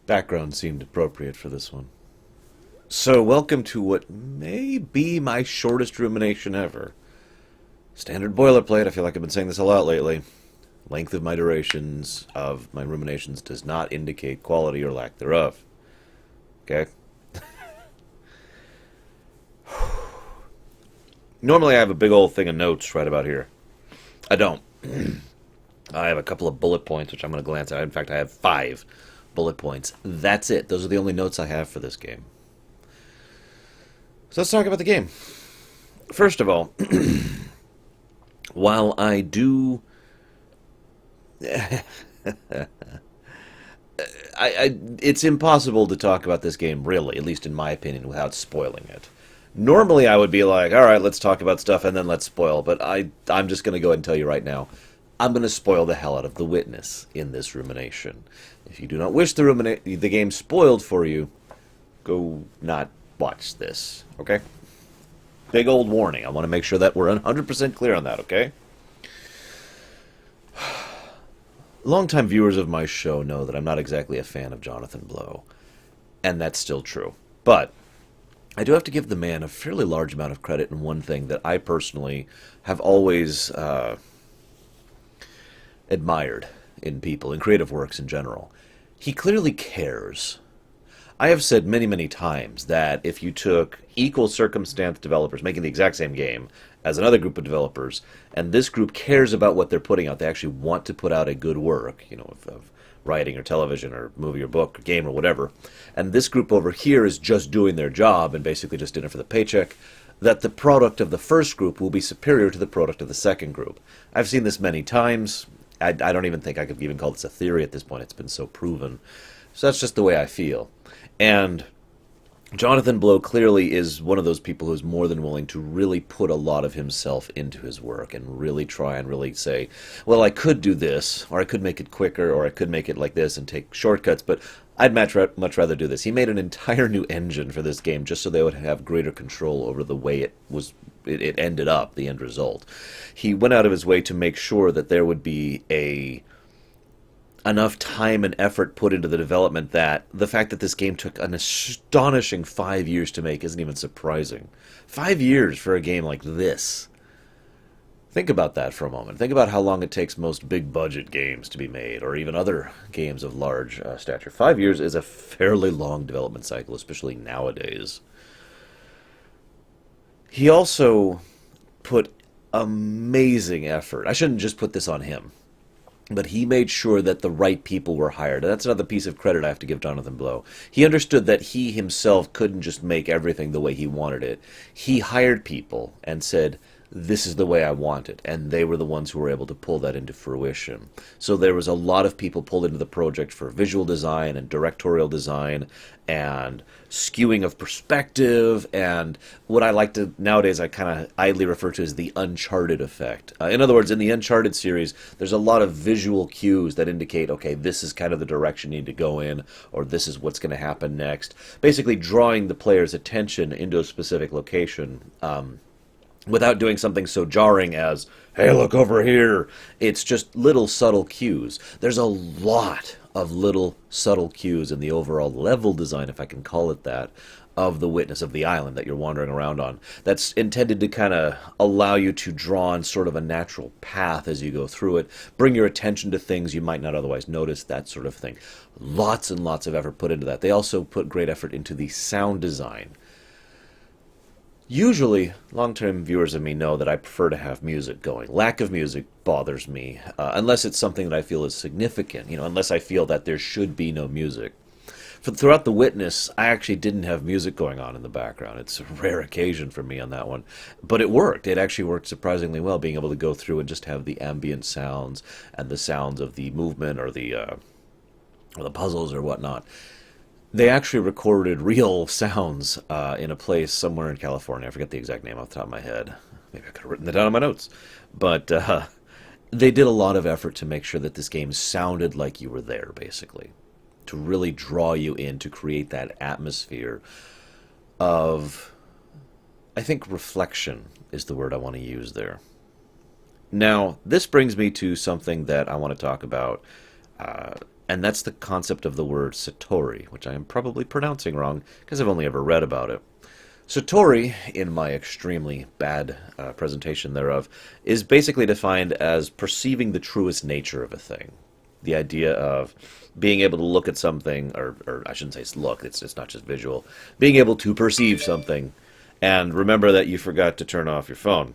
Background seemed appropriate for this one. So, welcome to what may be my shortest rumination ever. Standard boilerplate, I feel like I've been saying this a lot lately. Length of my durations of my ruminations does not indicate quality or lack thereof. Okay? Normally I have a big old thing of notes right about here. I don't. I have a couple of bullet points, which I'm going to glance at. In fact, I have 5 bullet points. That's it. Those are the only notes I have for this game. So let's talk about the game. First of all, while I do... it's impossible to talk about this game, really, at least in my opinion, without spoiling it. Normally I would be like, alright, let's talk about stuff and then let's spoil, but I'm just going to go ahead and tell you right now, I'm going to spoil the hell out of The Witness in this rumination. If you do not wish the game spoiled for you, go not watch this, okay? Big old warning. I want to make sure that we're 100% clear on that, okay? Longtime viewers of my show know that I'm not exactly a fan of Jonathan Blow, and that's still true. But I do have to give the man a fairly large amount of credit in one thing that I personally have always admired in people, in creative works in general. He clearly cares. I have said many, many times that if you took equal circumstance developers making the exact same game as another group of developers, and this group cares about what they're putting out, they actually want to put out a good work, of writing or television or movie or book or game or whatever, and this group over here is just doing their job and basically just in it for the paycheck, that the product of the first group will be superior to the product of the second group. I've seen this many times. I don't even think I could even call this a theory at this point. It's been so proven. So that's just the way I feel. And Jonathan Blow clearly is one of those people who's more than willing to really put a lot of himself into his work and really try and really say, well, I could do this, or I could make it quicker, or I could make it like this and take shortcuts, but I'd much rather do this. He made an entire new engine for this game just so they would have greater control over the way it ended up, the end result. He went out of his way to make sure that there would be enough time and effort put into the development that the fact that this game took an astonishing 5 years to make isn't even surprising. 5 years for a game like this. Think about that for a moment. Think about how long it takes most big-budget games to be made, or even other games of large stature. 5 years is a fairly long development cycle, especially nowadays. He also put amazing effort. I shouldn't just put this on him, but he made sure that the right people were hired. And that's another piece of credit I have to give Jonathan Blow. He understood that he himself couldn't just make everything the way he wanted it. He hired people and said, this is the way I want it. And they were the ones who were able to pull that into fruition. So there was a lot of people pulled into the project for visual design and directorial design and skewing of perspective and what I like to nowadays I kind of idly refer to as the Uncharted effect. In other words, in the Uncharted series, there's a lot of visual cues that indicate, okay, this is kind of the direction you need to go in, or this is what's going to happen next. Basically drawing the player's attention into a specific location, without doing something so jarring as, hey, look over here. It's just little subtle cues. There's a lot of little subtle cues in the overall level design, if I can call it that, of the Witness, of the island that you're wandering around on. That's intended to kind of allow you to draw on sort of a natural path as you go through it, bring your attention to things you might not otherwise notice, that sort of thing. Lots and lots of effort put into that. They also put great effort into the sound design. Usually, long-term viewers of me know that I prefer to have music going. Lack of music bothers me, unless it's something that I feel is significant, unless I feel that there should be no music. Throughout The Witness, I actually didn't have music going on in the background. It's a rare occasion for me on that one. But it worked. It actually worked surprisingly well, being able to go through and just have the ambient sounds and the sounds of the movement or the puzzles or whatnot. They actually recorded real sounds in a place somewhere in California. I forget the exact name off the top of my head. Maybe I could have written that down in my notes. But they did a lot of effort to make sure that this game sounded like you were there, basically. To really draw you in, to create that atmosphere of, I think reflection is the word I want to use there. Now, this brings me to something that I want to talk about And that's the concept of the word Satori, which I am probably pronouncing wrong because I've only ever read about it. Satori, in my extremely bad presentation thereof, is basically defined as perceiving the truest nature of a thing. The idea of being able to look at something, or I shouldn't say look, it's not just visual, being able to perceive something and remember that you forgot to turn off your phone.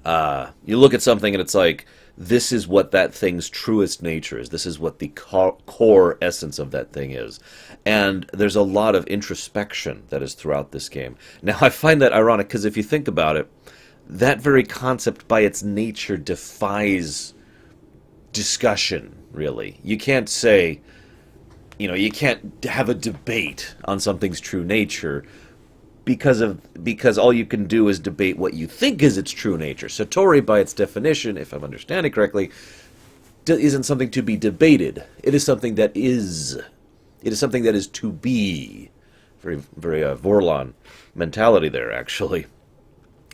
You look at something and it's like, this is what that thing's truest nature is. This is what the core essence of that thing is. And there's a lot of introspection that is throughout this game. Now, I find that ironic because if you think about it, that very concept by its nature defies discussion, really. You can't say, you can't have a debate on something's true nature because all you can do is debate what you think is its true nature. Satori, by its definition, if I'm understanding correctly, isn't something to be debated. It is something that is. It is something that is to be. Very, very Vorlon mentality there, actually.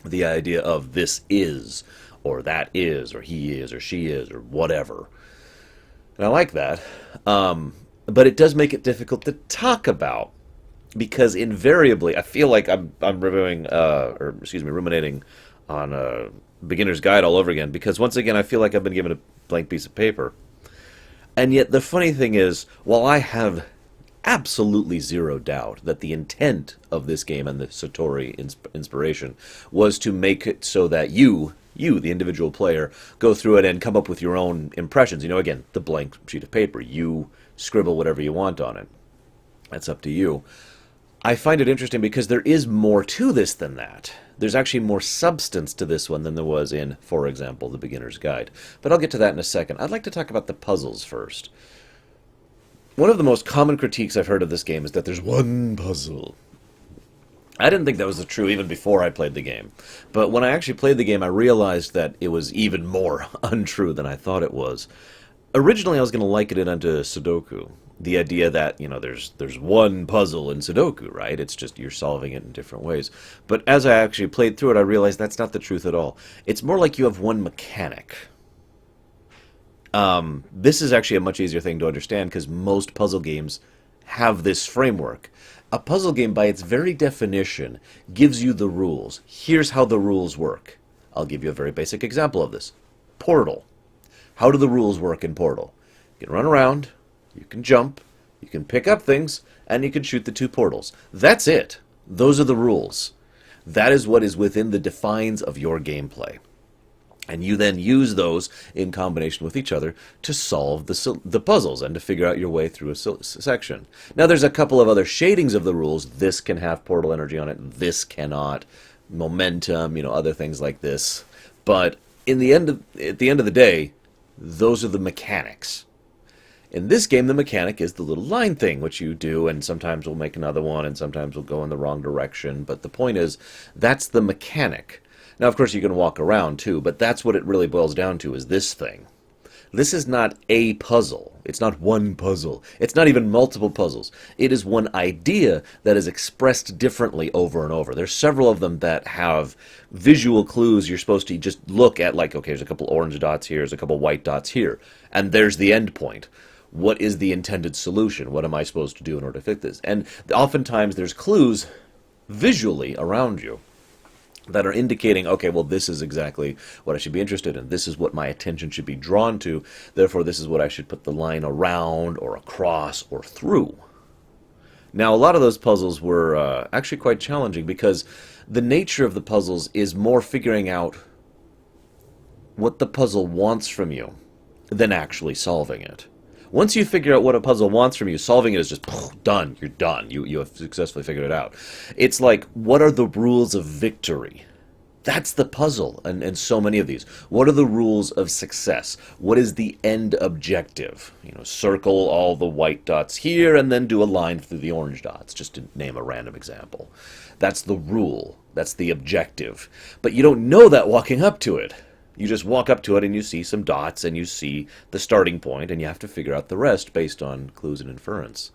The idea of this is, or that is, or he is, or she is, or whatever. And I like that. But it does make it difficult to talk about. Because invariably, I feel like I'm ruminating on a beginner's guide all over again. Because once again, I feel like I've been given a blank piece of paper. And yet the funny thing is, while I have absolutely zero doubt that the intent of this game and the Satori inspiration was to make it so that you, the individual player, go through it and come up with your own impressions. Again, the blank sheet of paper. You scribble whatever you want on it. That's up to you. I find it interesting because there is more to this than that. There's actually more substance to this one than there was in, for example, The Beginner's Guide. But I'll get to that in a second. I'd like to talk about the puzzles first. One of the most common critiques I've heard of this game is that there's one puzzle. I didn't think that was true even before I played the game. But when I actually played the game, I realized that it was even more untrue than I thought it was. Originally, I was going to liken it unto Sudoku. The idea that, there's one puzzle in Sudoku, right? It's just you're solving it in different ways. But as I actually played through it, I realized that's not the truth at all. It's more like you have one mechanic. This is actually a much easier thing to understand because most puzzle games have this framework. A puzzle game, by its very definition, gives you the rules. Here's how the rules work. I'll give you a very basic example of this. Portal. How do the rules work in Portal? You can run around. You can jump, you can pick up things, and you can shoot the two portals. That's it. Those are the rules. That is what is within the defines of your gameplay. And you then use those in combination with each other to solve the puzzles and to figure out your way through a section. Now there's a couple of other shadings of the rules. This can have portal energy on it. This cannot. Momentum, other things like this. But at the end of the day, those are the mechanics. In this game, the mechanic is the little line thing, which you do, and sometimes we'll make another one, and sometimes we'll go in the wrong direction. But the point is, that's the mechanic. Now, of course, you can walk around, too, but that's what it really boils down to, is this thing. This is not a puzzle. It's not one puzzle. It's not even multiple puzzles. It is one idea that is expressed differently over and over. There's several of them that have visual clues you're supposed to just look at, like, okay, there's a couple orange dots here, there's a couple white dots here, and there's the end point. What is the intended solution? What am I supposed to do in order to fix this? And oftentimes there's clues visually around you that are indicating, okay, well, this is exactly what I should be interested in. This is what my attention should be drawn to. Therefore, this is what I should put the line around or across or through. Now, a lot of those puzzles were actually quite challenging because the nature of the puzzles is more figuring out what the puzzle wants from you than actually solving it. Once you figure out what a puzzle wants from you, solving it is just done. You're done. You have successfully figured it out. It's like, what are the rules of victory? That's the puzzle, and so many of these. What are the rules of success? What is the end objective? Circle all the white dots here, and then do a line through the orange dots, just to name a random example. That's the rule. That's the objective. But you don't know that walking up to it. You just walk up to it and you see some dots and you see the starting point and you have to figure out the rest based on clues and inference.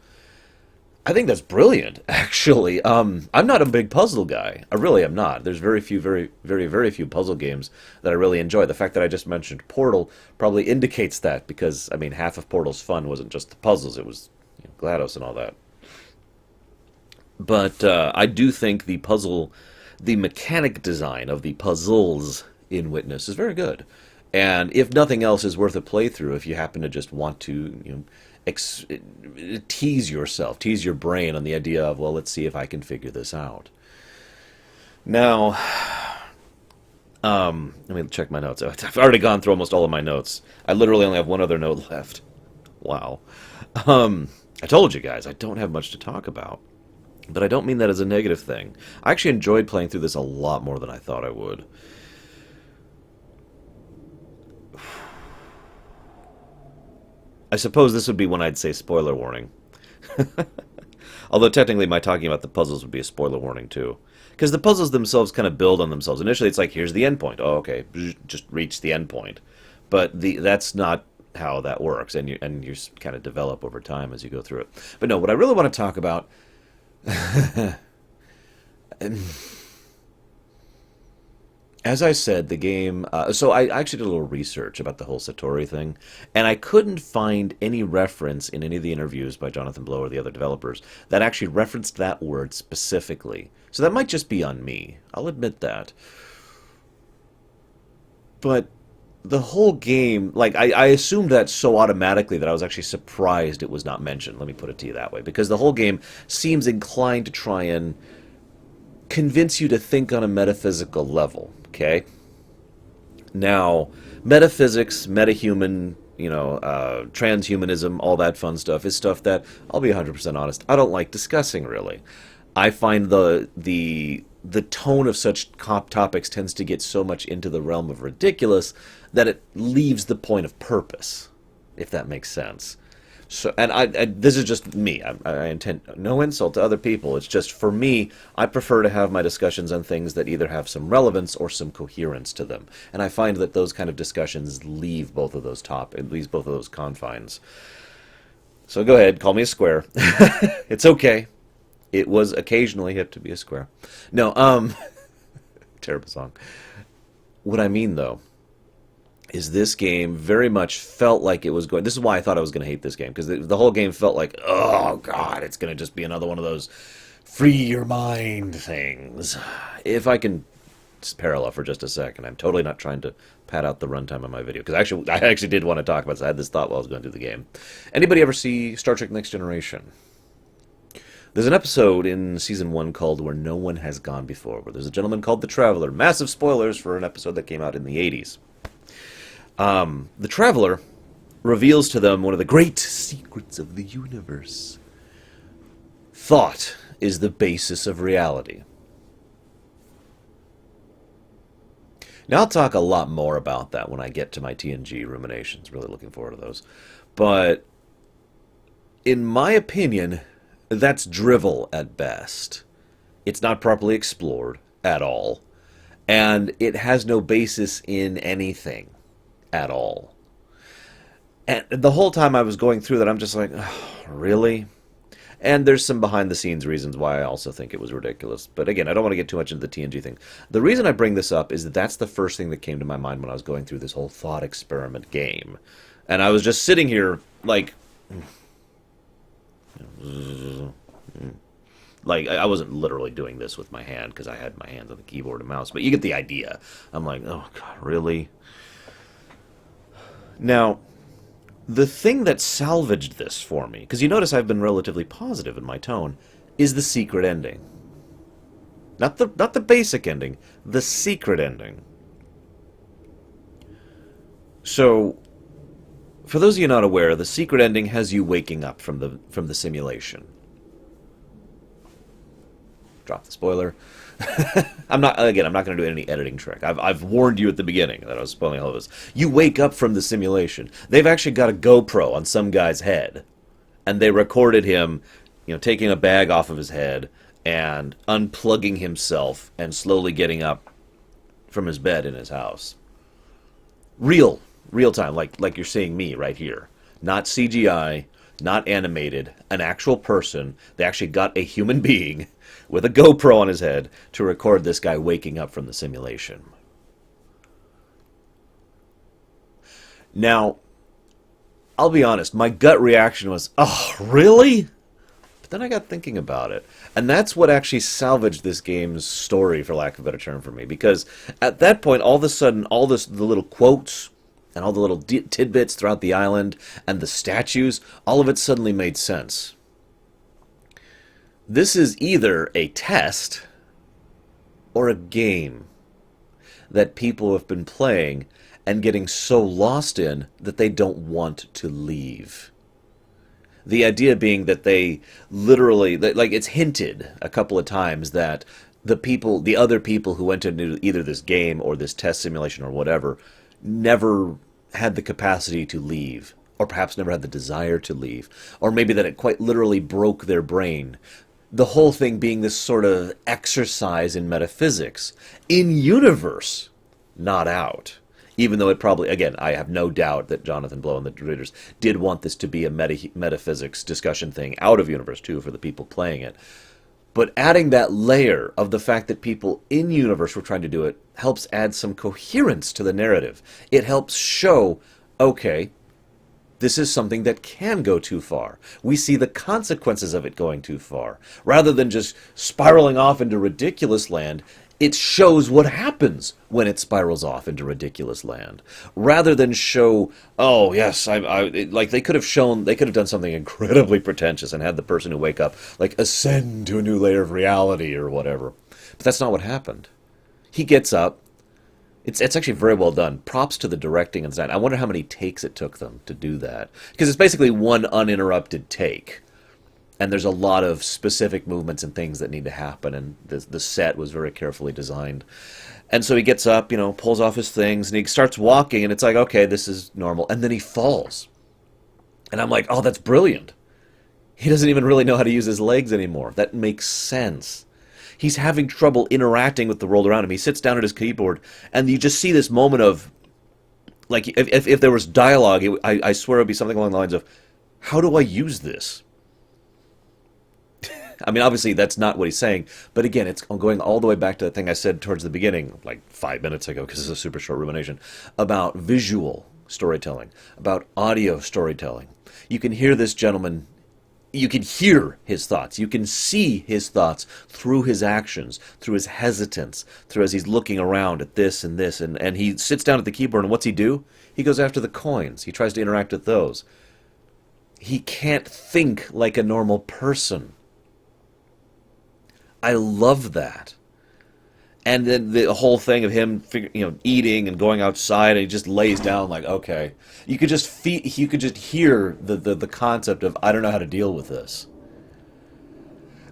I think that's brilliant, actually. I'm not a big puzzle guy. I really am not. There's very few, very few puzzle games that I really enjoy. The fact that I just mentioned Portal probably indicates that, because, I mean, half of Portal's fun wasn't just the puzzles, it was, GLaDOS and all that. But I do think the mechanic design of the puzzles in Witness is very good. And if nothing else, is worth a playthrough if you happen to just want to, ex- tease yourself, tease your brain on the idea of, well, let's see if I can figure this out. Now, let me check my notes. I've already gone through almost all of my notes. I literally only have one other note left. Wow. I told you guys, I don't have much to talk about. But I don't mean that as a negative thing. I actually enjoyed playing through this a lot more than I thought I would. I suppose this would be when I'd say spoiler warning. Although technically my talking about the puzzles would be a spoiler warning too. Because the puzzles themselves kind of build on themselves. Initially it's like, here's the end point. Oh, okay, just reach the end point. But that's not how that works. And you kind of develop over time as you go through it. But no, what I really want to talk about... As I said, the game... so I actually did a little research about the whole Satori thing, and I couldn't find any reference in any of the interviews by Jonathan Blow or the other developers that actually referenced that word specifically. So that might just be on me. I'll admit that. But the whole game... Like, I assumed that so automatically that I was actually surprised it was not mentioned. Let me put it to you that way. Because the whole game seems inclined to try and convince you to think on a metaphysical level. Okay. Now, metaphysics, metahuman, transhumanism, all that fun stuff is stuff that, I'll be 100% honest, I don't like discussing, really. I find the tone of such topics tends to get so much into the realm of ridiculous that it leaves the point of purpose, if that makes sense. So, and this is just me. I intend no insult to other people. It's just, for me, I prefer to have my discussions on things that either have some relevance or some coherence to them. And I find that those kind of discussions leave both of those both of those confines. So go ahead, call me a square. It's okay. It was occasionally hip to be a square. No, terrible song. What I mean, though, is this game very much felt like it was going... This is why I thought I was going to hate this game, because the whole game felt like, oh, God, it's going to just be another one of those free your mind things. If I can just parallel for just a second, I'm totally not trying to pad out the runtime of my video, because I actually did want to talk about this. I had this thought while I was going through the game. Anybody ever see Star Trek Next Generation? There's an episode in Season 1 called Where No One Has Gone Before, where there's a gentleman called the Traveler. Massive spoilers for an episode that came out in the 80s. The Traveler reveals to them one of the great secrets of the universe. Thought is the basis of reality. Now, I'll talk a lot more about that when I get to my TNG ruminations. Really looking forward to those. But, in my opinion, that's drivel at best. It's not properly explored at all. And it has no basis in anything at all. And the whole time I was going through that, I'm just like, oh, really? And there's some behind-the-scenes reasons why I also think it was ridiculous. But again, I don't want to get too much into the TNG thing. The reason I bring this up is that that's the first thing that came to my mind when I was going through this whole thought experiment game. And I was just sitting here, like... Like, I wasn't literally doing this with my hand, because I had my hands on the keyboard and mouse. But you get the idea. I'm like, oh, God, really? Now, the thing that salvaged this for me, because you notice I've been relatively positive in my tone, is the secret ending. Not the basic ending, the secret ending. So, for those of you not aware, the secret ending has you waking up from the simulation. Drop the spoiler. I'm not going to do any editing trick. I've warned you at the beginning that I was spoiling all of this. You wake up from the simulation. They've actually got a GoPro on some guy's head, and they recorded him, taking a bag off of his head and unplugging himself and slowly getting up from his bed in his house. Real time, like you're seeing me right here. Not CGI, not animated, an actual person. They actually got a human being with a GoPro on his head to record this guy waking up from the simulation. Now, I'll be honest, my gut reaction was, oh, really? But then I got thinking about it. And that's what actually salvaged this game's story, for lack of a better term, for me. Because at that point, all of a sudden, the little quotes and all the little tidbits throughout the island and the statues, all of it suddenly made sense. This is either a test or a game that people have been playing and getting so lost in that they don't want to leave. The idea being that they literally, like it's hinted a couple of times that the other people who went into either this game or this test simulation or whatever, never had the capacity to leave, or perhaps never had the desire to leave, or maybe that it quite literally broke their brain. The whole thing being this sort of exercise in metaphysics, in universe, not out. Even though it probably, again, I have no doubt that Jonathan Blow and the readers did want this to be a metaphysics discussion thing out of universe, too, for the people playing it. But adding that layer of the fact that people in universe were trying to do it helps add some coherence to the narrative. It helps show, okay, this is something that can go too far. We see the consequences of it going too far. Rather than just spiraling off into ridiculous land, it shows what happens when it spirals off into ridiculous land. Rather than show, oh, yes, like they could have done something incredibly pretentious and had the person who wake up, like, ascend to a new layer of reality or whatever. But that's not what happened. He gets up. It's actually very well done. Props to the directing and design. I wonder how many takes it took them to do that. Because it's basically one uninterrupted take. And there's a lot of specific movements and things that need to happen, and the set was very carefully designed. And so he gets up, pulls off his things, and he starts walking, and it's like, okay, this is normal. And then he falls. And I'm like, oh, that's brilliant. He doesn't even really know how to use his legs anymore. That makes sense. He's having trouble interacting with the world around him. He sits down at his keyboard, and you just see this moment of, like, if there was dialogue, I swear it would be something along the lines of, how do I use this? I mean, obviously, that's not what he's saying. But again, it's going all the way back to the thing I said towards the beginning, like 5 minutes ago, because it's a super short rumination, about visual storytelling, about audio storytelling. You can hear this gentleman, you can hear his thoughts. You can see his thoughts through his actions, through his hesitance, through as he's looking around at this and this. And he sits down at the keyboard, and what's he do? He goes after the coins. He tries to interact with those. He can't think like a normal person. I love that. And then the whole thing of him, eating and going outside, and he just lays down like, okay. You could just hear the concept of, I don't know how to deal with this.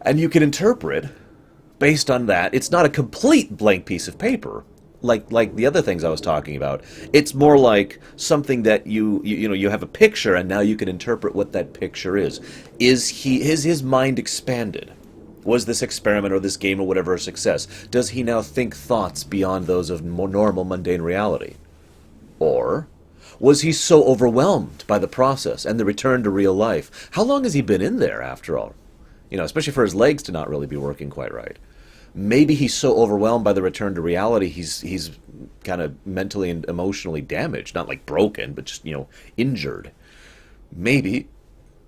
And you can interpret based on that. It's not a complete blank piece of paper, like the other things I was talking about. It's more like something that you have a picture, and now you can interpret what that picture is. Is his mind expanded? Was this experiment or this game or whatever a success? Does he now think thoughts beyond those of more normal, mundane reality? Or was he so overwhelmed by the process and the return to real life? How long has he been in there, after all? Especially for his legs to not really be working quite right. Maybe he's so overwhelmed by the return to reality, he's kind of mentally and emotionally damaged. Not like broken, but just, injured. Maybe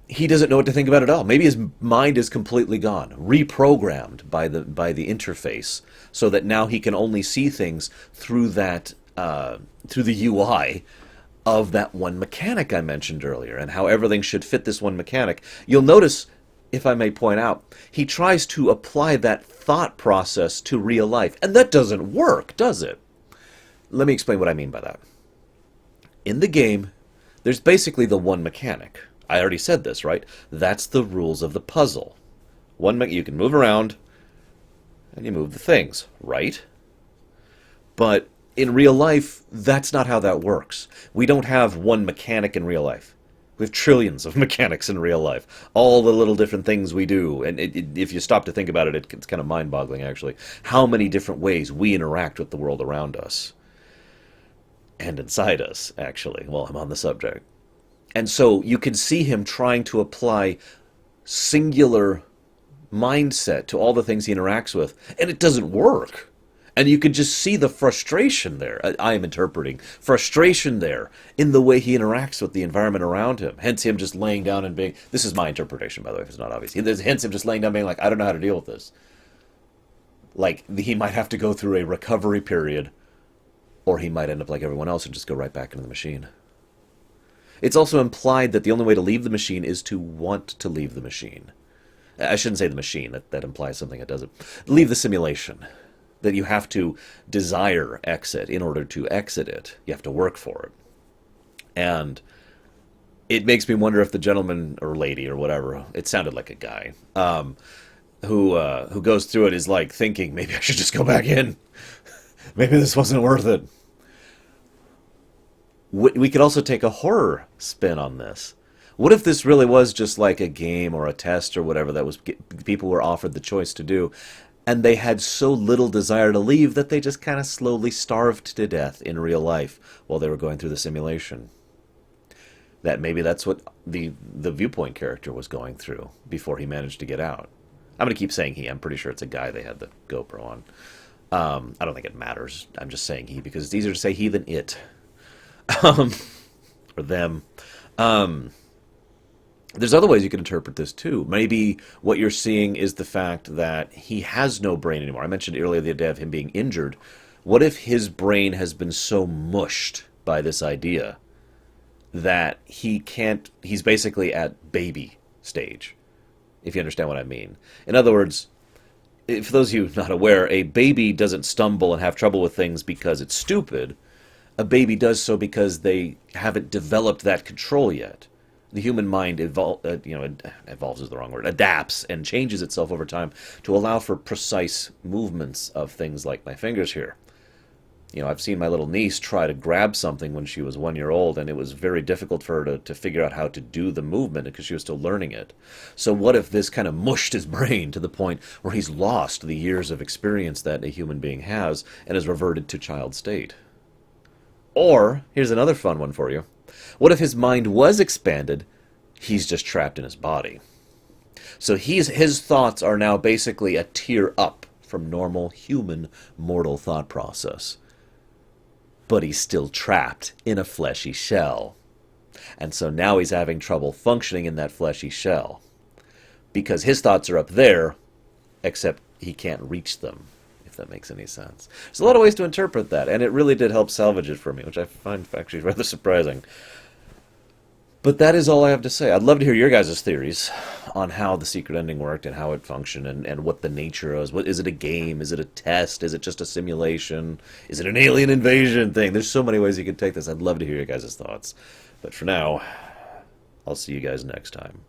he doesn't know what to think about it at all. Maybe his mind is completely gone, reprogrammed by the interface, so that now he can only see things through that through the UI of that one mechanic I mentioned earlier, and how everything should fit this one mechanic. You'll notice, if I may point out, he tries to apply that thought process to real life, and that doesn't work, does it? Let me explain what I mean by that. In the game, there's basically the one mechanic. I already said this, right? That's the rules of the puzzle. You can move around, and you move the things, right? But in real life, that's not how that works. We don't have one mechanic in real life. We have trillions of mechanics in real life. All the little different things we do. And if you stop to think about it, it's kind of mind-boggling, actually. How many different ways we interact with the world around us. And inside us, actually, while I'm on the subject. And so you can see him trying to apply singular mindset to all the things he interacts with, and it doesn't work. And you can just see the frustration there. I am interpreting frustration there in the way he interacts with the environment around him. Hence him just laying down and being, this is my interpretation, by the way, if it's not obvious. Hence him just laying down being like, I don't know how to deal with this. Like, he might have to go through a recovery period, or he might end up like everyone else and just go right back into the machine. It's also implied that the only way to leave the machine is to want to leave the machine. I shouldn't say the machine. That implies something it doesn't. Leave the simulation. That you have to desire exit in order to exit it. You have to work for it. And it makes me wonder if the gentleman or lady or whatever, it sounded like a guy, who goes through it is like thinking, maybe I should just go back in. Maybe this wasn't worth it. We could also take a horror spin on this. What if this really was just like a game or a test or whatever that was people were offered the choice to do, and they had so little desire to leave that they just kind of slowly starved to death in real life while they were going through the simulation? That maybe that's what the viewpoint character was going through before he managed to get out. I'm going to keep saying he. I'm pretty sure it's a guy they had the GoPro on. I don't think it matters. I'm just saying he because it's easier to say he than it. Or them. There's other ways you can interpret this too. Maybe what you're seeing is the fact that he has no brain anymore. I mentioned earlier the idea of him being injured. What if his brain has been so mushed by this idea that he's basically at baby stage, if you understand what I mean. In other words, for those of you not aware, a baby doesn't stumble and have trouble with things because it's stupid. A baby does so because they haven't developed that control yet. The human mind evolves is the wrong word, adapts and changes itself over time to allow for precise movements of things like my fingers here. I've seen my little niece try to grab something when she was 1 year old, and it was very difficult for her to figure out how to do the movement because she was still learning it. So what if this kind of mushed his brain to the point where he's lost the years of experience that a human being has and has reverted to child state? Or, here's another fun one for you. What if his mind was expanded, he's just trapped in his body? So his thoughts are now basically a tier up from normal human mortal thought process. But he's still trapped in a fleshy shell. And so now he's having trouble functioning in that fleshy shell. Because his thoughts are up there, except he can't reach them, if that makes any sense. There's a lot of ways to interpret that, and it really did help salvage it for me, which I find actually rather surprising. But that is all I have to say. I'd love to hear your guys' theories on how the secret ending worked and how it functioned and what the nature is. Is it a game? Is it a test? Is it just a simulation? Is it an alien invasion thing? There's so many ways you could take this. I'd love to hear your guys' thoughts. But for now, I'll see you guys next time.